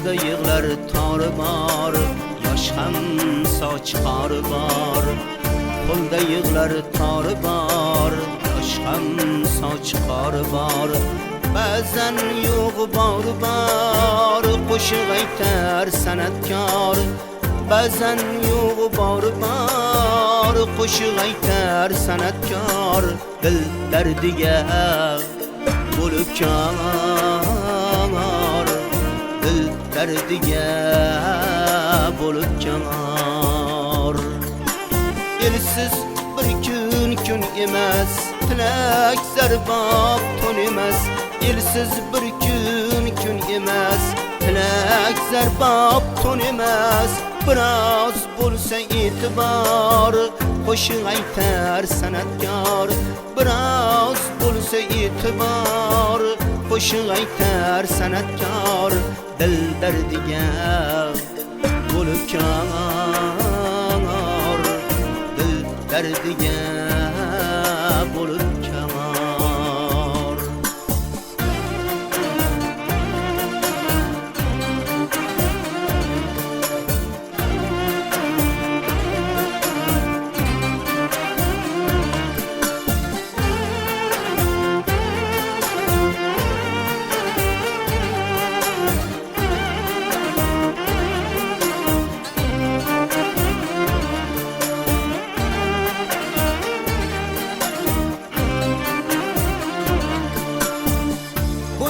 qo'lda yig'lar tori bor, yosh ham soch qori bor. Qo'lda yig'lar tori bor, yosh ham soch qori bor. Ba'zan yo'q bor, qo'shiq aytar san'atkor. Ba'zan yo'q bor, qo'shiq aytar san'atkor. Dil dardiga bo'lib kor, dil dardiga bo'lib kor. Elsiz bir kun emas, tilak zarbab ton emas. Elsiz bir kun emas, tilak zarbab ton emas. Biroz bo'lsa e'tibor, qo'shiq aytar san'atkor. Biroz bo'lsa e'tibor, qo'shiq aytar san'atkor. Dil dardiga bo'lib kor, dil dardiga bo'lib kor.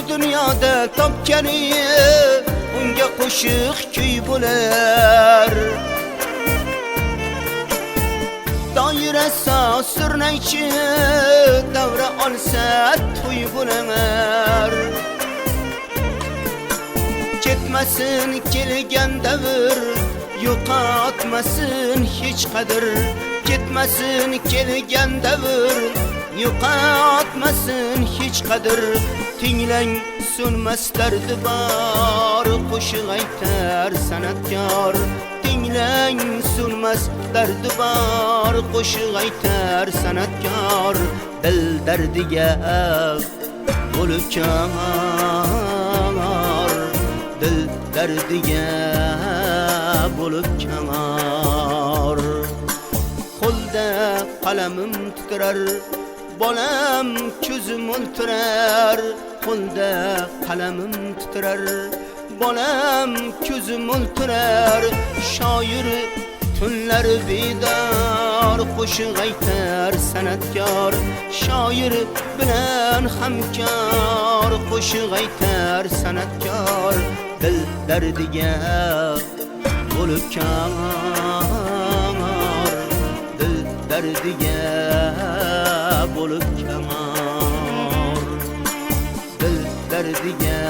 Dünyada topgani unga qo'shiq kuy bo'lar. Doirasi surnaychi davra olsa to'y bo'lar. Ketmasin kelgan davr, yo'qotmasin hech qadr. Ketmasin kelgan davr, yo'qotmasin hech qadr. Tinglang so'nmas dardi bor, qo'shiq aytar san'atkor. Tinglang so'nmas dardi bor, qo'shiq aytar san'atkor. Dil dardiga bo'lib kor, dil dardiga bo'lib kor. Qo'lda qalamim titrar, bolam ko'zim o'ltirar. Qo'lda qalamim titrar, bolam ko'zim o'ltirar. Shoir tunlar bedor, qo'shiq aytar san'atkor. Shoir bilan hamkor, qo'shiq aytar san'atkor. Dil dardiga bo'lib kor, dil dardiga bo'lib kor. Dil dardiga